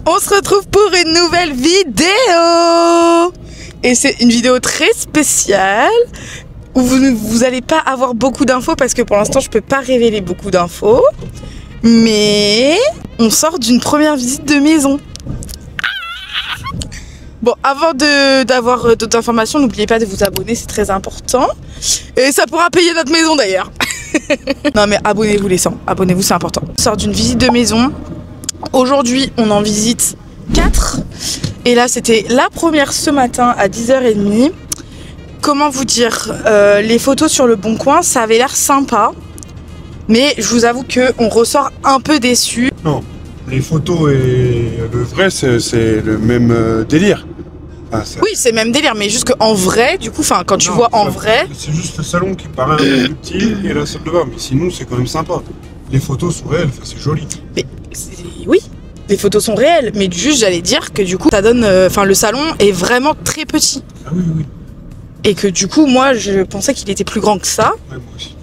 On se retrouve pour une nouvelle vidéo. Et c'est une vidéo très spéciale où vous allez pas avoir beaucoup d'infos parce que pour l'instant je peux pas révéler beaucoup d'infos. Mais on sort d'une première visite de maison. Bon, avant d'avoir d'autres informations, n'oubliez pas de vous abonner, c'est très important. Et ça pourra payer notre maison d'ailleurs. Non mais abonnez-vous les 100, abonnez-vous, c'est important. On sort d'une visite de maison. Aujourd'hui, on en visite 4. Et là, c'était la première ce matin à 10h30. Comment vous dire, les photos sur le Bon Coin, ça avait l'air sympa. Mais je vous avoue qu'on ressort un peu déçu. Non, les photos et le vrai, c'est le même délire. Ah, oui, c'est le même délire, mais juste qu'en vrai, du coup, quand tu vois en vrai... C'est juste le salon qui paraît un peu plus petit et la salle de bain. Mais sinon, c'est quand même sympa. Les photos sont réelles, c'est joli. Mais oui, les photos sont réelles, mais juste j'allais dire que du coup ça donne, le salon est vraiment très petit. Ah oui, oui. Et que du coup moi je pensais qu'il était plus grand que ça. Ouais, moi aussi.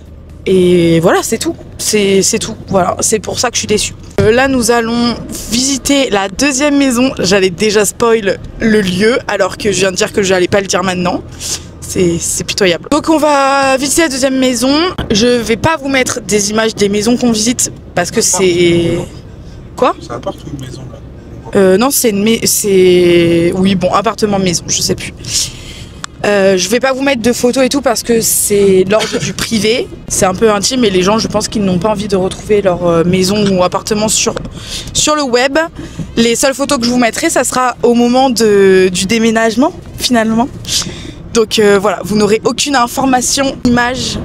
Et voilà, c'est tout. C'est tout. Voilà, c'est pour ça que je suis déçue. Là nous allons visiter la deuxième maison. J'allais déjà spoil le lieu alors que je viens de dire que j'allais pas le dire maintenant. C'est pitoyable. Donc on va visiter la deuxième maison. Je vais pas vous mettre des images des maisons qu'on visite parce que c'est... Quoi? C'est un appart ou une maison là? Non, c'est... Oui, bon, appartement, maison, je sais plus. Je vais pas vous mettre de photos et tout parce que c'est l'ordre du privé. C'est un peu intime et les gens, je pense qu'ils n'ont pas envie de retrouver leur maison ou appartement sur le web. Les seules photos que je vous mettrai, ça sera au moment du déménagement, finalement. Donc voilà, vous n'aurez aucune information, image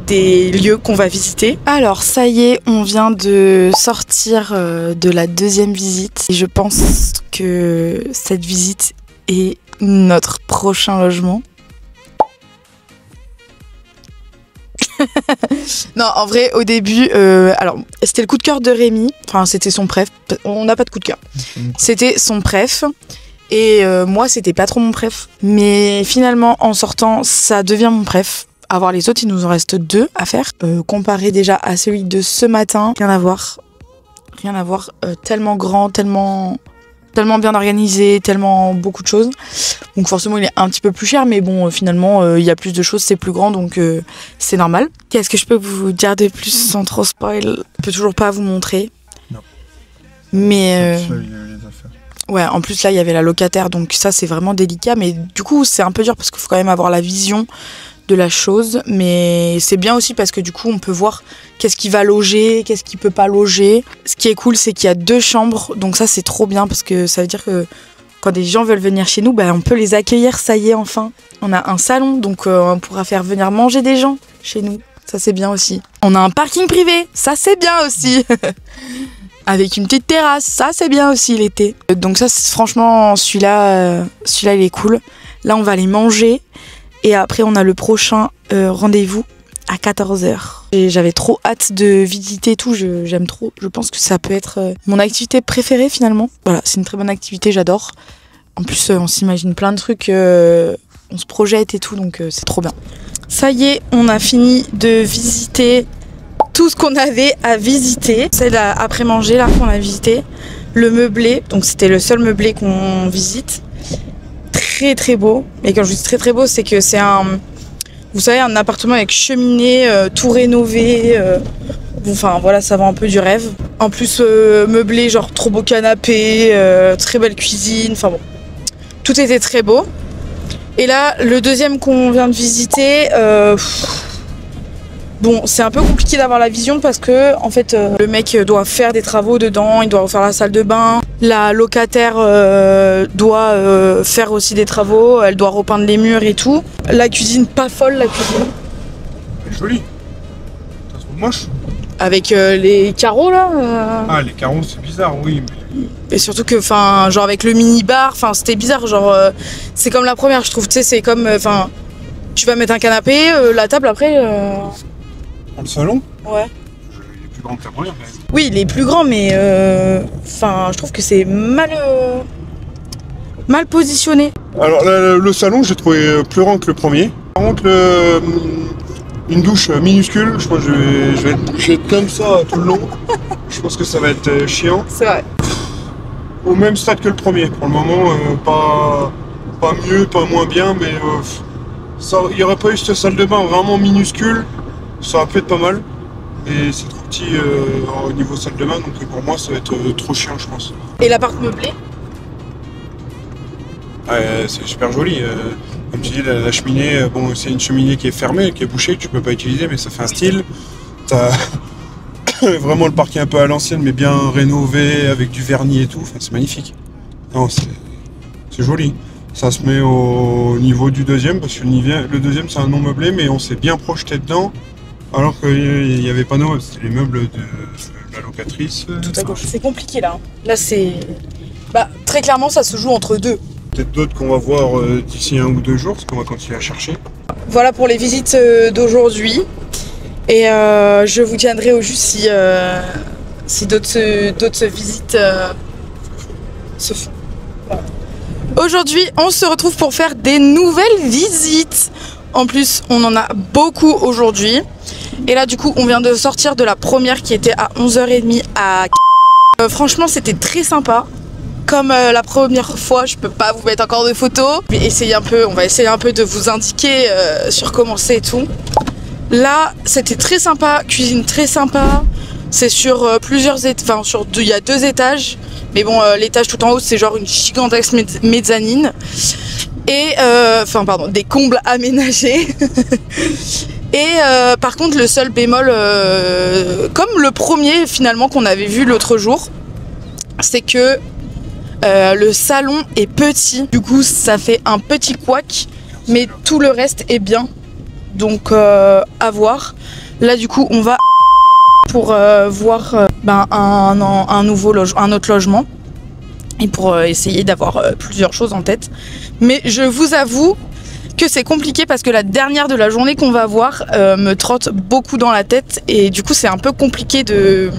des lieux qu'on va visiter. Alors ça y est, on vient de sortir de la deuxième visite. Et je pense que cette visite est notre prochain logement. Non, en vrai, au début, alors c'était le coup de cœur de Rémi. Enfin, c'était son préf. On n'a pas de coup de cœur. C'était son préf. Et moi, c'était pas trop mon préf. Mais finalement, en sortant, ça devient mon préf. À voir les autres, il nous en reste 2 à faire. Comparé déjà à celui de ce matin, rien à voir. Rien à voir. Tellement grand, tellement bien organisé, tellement beaucoup de choses. Donc forcément, il est un petit peu plus cher. Mais bon, finalement, il y a plus de choses, c'est plus grand. Donc c'est normal. Qu'est-ce que je peux vous dire de plus sans trop spoil? Je peux toujours pas vous montrer. Non. Mais... Ça, il y a les affaires. Ouais, en plus là il y avait la locataire, donc ça c'est vraiment délicat, mais du coup c'est un peu dur parce qu'il faut quand même avoir la vision de la chose, mais c'est bien aussi parce que du coup on peut voir qu'est-ce qui va loger, qu'est-ce qui peut pas loger. Ce qui est cool, c'est qu'il y a 2 chambres, donc ça c'est trop bien parce que ça veut dire que quand des gens veulent venir chez nous, on peut les accueillir, ça y est enfin. On a un salon, donc on pourra faire venir manger des gens chez nous, ça c'est bien aussi. On a un parking privé, ça c'est bien aussi. Avec une petite terrasse, ça c'est bien aussi l'été. Donc ça, franchement, celui-là il est cool. Là, on va aller manger. Et après, on a le prochain rendez-vous à 14h. Et j'avais trop hâte de visiter tout, j'aime trop. Je pense que ça peut être mon activité préférée finalement. Voilà, c'est une très bonne activité, j'adore. En plus, on s'imagine plein de trucs, on se projette et tout, donc c'est trop bien. Ça y est, on a fini de visiter tout ce qu'on avait à visiter. C'est là, après manger là qu'on a visité. Le meublé, donc c'était le seul meublé qu'on visite. Très très beau. Et quand je dis très très beau, c'est que c'est vous savez, un appartement avec cheminée, tout rénové. Enfin voilà, ça va un peu du rêve. En plus meublé, genre trop beau canapé, très belle cuisine. Enfin bon, tout était très beau. Et là, le deuxième qu'on vient de visiter. Bon, c'est un peu compliqué d'avoir la vision parce que en fait le mec doit faire des travaux dedans, il doit refaire la salle de bain. La locataire doit faire aussi des travaux, elle doit repeindre les murs et tout. La cuisine, pas folle la cuisine. C'est joli. Ça se trouve moche. Avec les carreaux là. Ah, les carreaux, c'est bizarre, oui. Mais... Et surtout que, genre avec le mini-bar, c'était bizarre. Genre, c'est comme la première, je trouve. Tu sais, c'est comme, tu vas mettre un canapé, la table après. Dans le salon? Ouais. Il est plus grand que la première, mais... Oui, il est plus grand, mais je trouve que c'est mal positionné. Alors, le salon, j'ai trouvé plus grand que le premier. Par contre, une douche minuscule, je pense que je vais être comme ça tout le long. Je pense que ça va être chiant. C'est vrai. au même stade que le premier. Pour le moment, pas mieux, pas moins bien, mais il n'y aurait pas eu cette salle de bain vraiment minuscule, ça aurait pu être pas mal. Et c'est trop petit au niveau salle de bain, donc pour moi ça va être trop chiant, je pense. Et l'appart meublé? Ouais, c'est super joli. Comme tu dis, la cheminée, bon, c'est une cheminée qui est fermée, qui est bouchée, que tu peux pas utiliser, mais ça fait un style. T'as vraiment le parquet un peu à l'ancienne, mais bien rénové, avec du vernis et tout. Enfin, c'est magnifique. Non, c'est joli. Ça se met au niveau du deuxième, parce que le deuxième c'est un non meublé, mais on s'est bien projeté dedans, alors qu'il n'y avait pas nos meubles, c'était les meubles de la locatrice. Tout à gauche. C'est compliqué là. Là c'est... Bah, très clairement ça se joue entre deux. Peut-être d'autres qu'on va voir d'ici 1 ou 2 jours, parce qu'on va continuer à chercher. Voilà pour les visites d'aujourd'hui. Et je vous tiendrai au jus si d'autres visites se font. Voilà. Aujourd'hui, on se retrouve pour faire des nouvelles visites. En plus, on en a beaucoup aujourd'hui. Et là, du coup, on vient de sortir de la première qui était à 11h30 à... franchement, c'était très sympa. Comme la première fois, je peux pas vous mettre encore de photos. On va essayer un peu de vous indiquer sur comment c'est et tout. Là, c'était très sympa, cuisine très sympa. C'est sur plusieurs étages, enfin il y a 2 étages. Mais bon, l'étage tout en haut, c'est genre une gigantesque mezzanine. Et, des combles aménagés. Et par contre, le seul bémol, comme le premier finalement qu'on avait vu l'autre jour, c'est que le salon est petit. Du coup, ça fait un petit couac, mais tout le reste est bien. Donc, à voir. Là, du coup, on va pour voir un autre logement et pour essayer d'avoir plusieurs choses en tête. Mais je vous avoue que c'est compliqué parce que la dernière de la journée qu'on va voir me trotte beaucoup dans la tête et du coup c'est un peu compliqué de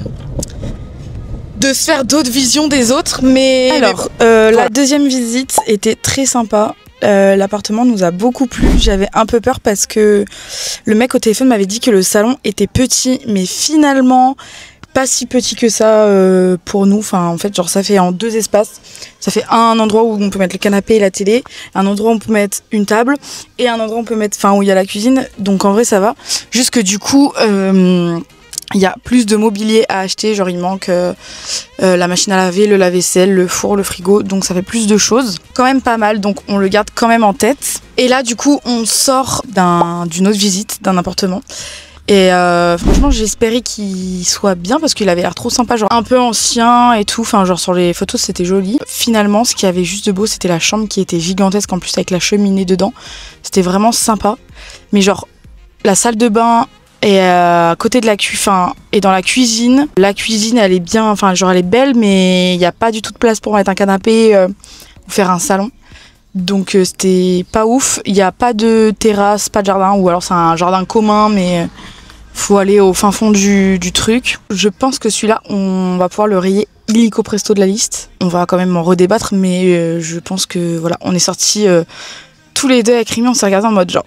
se faire d'autres visions des autres. Mais alors, la deuxième visite était très sympa. L'appartement nous a beaucoup plu. J'avais un peu peur parce que le mec au téléphone m'avait dit que le salon était petit, mais finalement pas si petit que ça pour nous. Enfin, en fait, genre ça fait en 2 espaces. Ça fait un endroit où on peut mettre le canapé et la télé, un endroit où on peut mettre une table et un endroit où on peut mettre, où il y a la cuisine. Donc en vrai ça va. Juste que du coup il y a plus de mobilier à acheter, genre il manque la machine à laver, le lave-vaisselle, le four, le frigo, donc ça fait plus de choses. Quand même pas mal, donc on le garde quand même en tête. Et là du coup on sort d'une autre visite d'un appartement. Et franchement j'espérais qu'il soit bien parce qu'il avait l'air trop sympa, genre un peu ancien et tout, enfin genre sur les photos c'était joli. Finalement ce qu'il y avait juste de beau c'était la chambre qui était gigantesque en plus avec la cheminée dedans. C'était vraiment sympa, mais genre la salle de bain et à côté de et dans la cuisine elle est bien, elle est belle, mais il n'y a pas du tout de place pour mettre un canapé ou faire un salon. Donc c'était pas ouf. Il n'y a pas de terrasse, pas de jardin, ou alors c'est un jardin commun, mais faut aller au fin fond du truc. Je pense que celui-là, on va pouvoir le rayer illico presto de la liste. On va quand même en redébattre, mais je pense que voilà, on est sortis tous les deux avec Rémi, on s'est regardé en mode genre.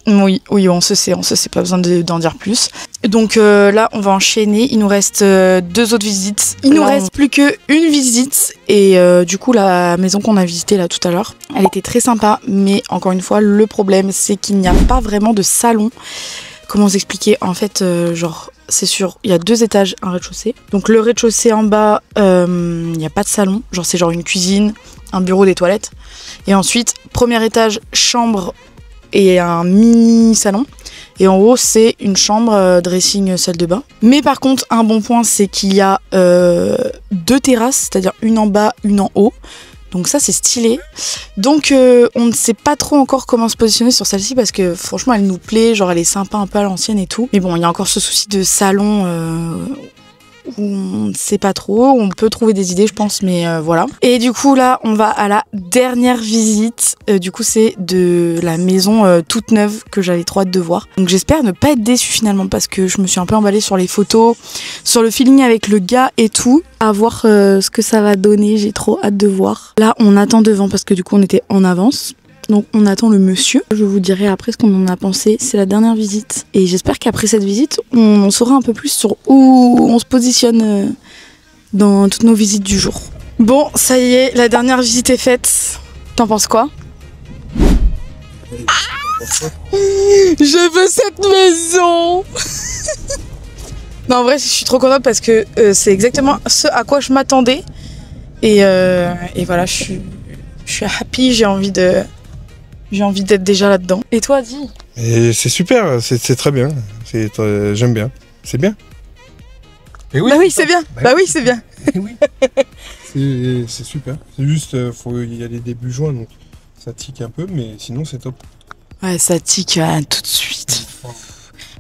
Oui, on se sait, pas besoin d'en dire plus. Donc là, on va enchaîner. Il nous reste 2 autres visites. Il nous reste plus qu'une visite. Et du coup, la maison qu'on a visitée là tout à l'heure, elle était très sympa. Mais encore une fois, le problème, c'est qu'il n'y a pas vraiment de salon. Comment vous expliquer? En fait, c'est sûr, il y a 2 étages, un rez-de-chaussée. Donc le rez-de-chaussée en bas, il n'y a pas de salon. Genre, c'est genre une cuisine, un bureau, des toilettes. Et ensuite, premier étage, chambre et un mini salon, et en haut c'est une chambre, dressing, salle de bain. Mais par contre un bon point c'est qu'il y a 2 terrasses, c'est-à-dire une en bas, une en haut, donc ça c'est stylé. Donc on ne sait pas trop encore comment se positionner sur celle-ci parce que franchement elle nous plaît, genre elle est sympa un peu à l'ancienne et tout, mais bon il y a encore ce souci de salon où on ne sait pas trop, on peut trouver des idées je pense, mais voilà. Et du coup là on va à la dernière visite, du coup c'est de la maison toute neuve que j'avais trop hâte de voir. Donc j'espère ne pas être déçue finalement parce que je me suis un peu emballée sur les photos, sur le feeling avec le gars et tout. À voir ce que ça va donner, j'ai trop hâte de voir. Là on attend devant parce que du coup on était en avance. Donc on attend le monsieur. Je vous dirai après ce qu'on en a pensé. C'est la dernière visite. Et j'espère qu'après cette visite, on saura un peu plus sur où on se positionne dans toutes nos visites du jour. Bon, ça y est, la dernière visite est faite. T'en penses quoi? Je veux cette maison. Non, en vrai, je suis trop contente parce que c'est exactement ce à quoi je m'attendais. Et voilà, je suis happy, j'ai envie d'être déjà là-dedans. Et toi, dis? Et c'est super, c'est très bien. J'aime bien. C'est bien. Et Bah oui, c'est bien. Bah oui, c'est bien. Oui. C'est super. C'est juste, faut y aller début juin, donc ça tique un peu, mais sinon c'est top. Ouais, ça tique tout de suite.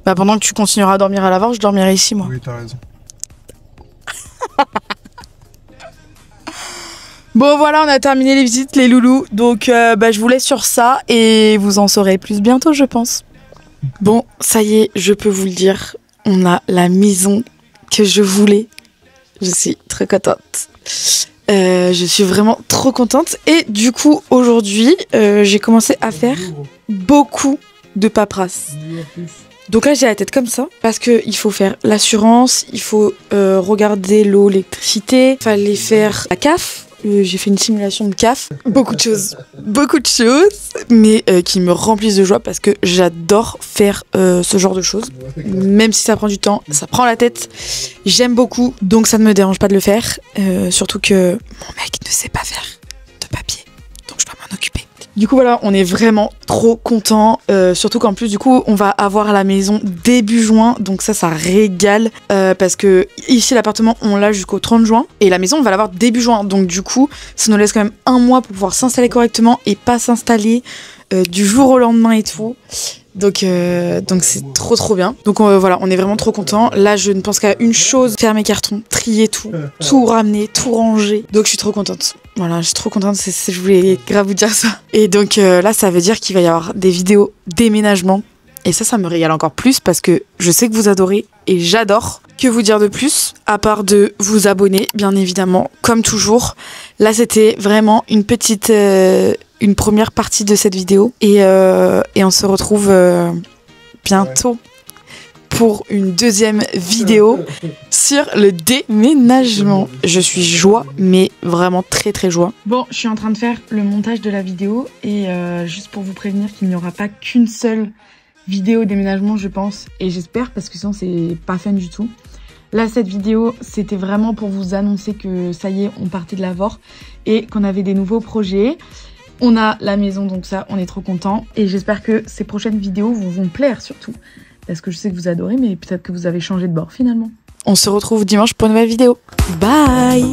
Bah pendant que tu continueras à dormir à l'avant, je dormirai ici, moi. Oui, t'as raison. Bon voilà, on a terminé les visites, les loulous. Donc je vous laisse sur ça et vous en saurez plus bientôt, je pense. Bon, ça y est, je peux vous le dire. On a la maison que je voulais. Je suis très contente. Je suis vraiment trop contente. Et du coup, aujourd'hui, j'ai commencé à faire beaucoup de paperasse. Donc là, j'ai la tête comme ça parce qu'il faut faire l'assurance, il faut regarder l'eau, l'électricité, il fallait faire la CAF. J'ai fait une simulation de CAF. Beaucoup de choses, mais qui me remplissent de joie parce que j'adore faire ce genre de choses. Même si ça prend du temps, ça prend la tête. J'aime beaucoup, donc ça ne me dérange pas de le faire. Surtout que mon mec ne sait pas faire de papier, donc je dois m'en occuper. Du coup voilà, on est vraiment trop contents, surtout qu'en plus du coup on va avoir la maison début juin, donc ça régale, parce que ici l'appartement on l'a jusqu'au 30 juin, et la maison on va l'avoir début juin, donc du coup ça nous laisse quand même un mois pour pouvoir s'installer correctement et pas s'installer du jour au lendemain et tout. Donc c'est trop bien. Donc voilà, on est vraiment trop contents. Là, je ne pense qu'à une chose, faire mes cartons, trier tout ramener, tout ranger. Donc je suis trop contente. Voilà, je suis trop contente, je voulais grave vous dire ça. Et donc là, ça veut dire qu'il va y avoir des vidéos déménagement. Et ça me régale encore plus parce que je sais que vous adorez et j'adore. Que vous dire de plus, à part de vous abonner, bien évidemment, comme toujours. Là, c'était vraiment une petite... une première partie de cette vidéo et on se retrouve bientôt pour une deuxième vidéo sur le déménagement. Je suis joie, mais vraiment très joie. Bon, je suis en train de faire le montage de la vidéo et juste pour vous prévenir qu'il n'y aura pas qu'une seule vidéo déménagement, je pense, et j'espère parce que sinon c'est pas fun du tout. Là, cette vidéo, c'était vraiment pour vous annoncer que ça y est, on partait de l'Avor et qu'on avait des nouveaux projets. On a la maison, donc ça, on est trop contents. Et j'espère que ces prochaines vidéos vous vont plaire surtout. Parce que je sais que vous adorez, mais peut-être que vous avez changé de bord finalement. On se retrouve dimanche pour une nouvelle vidéo. Bye!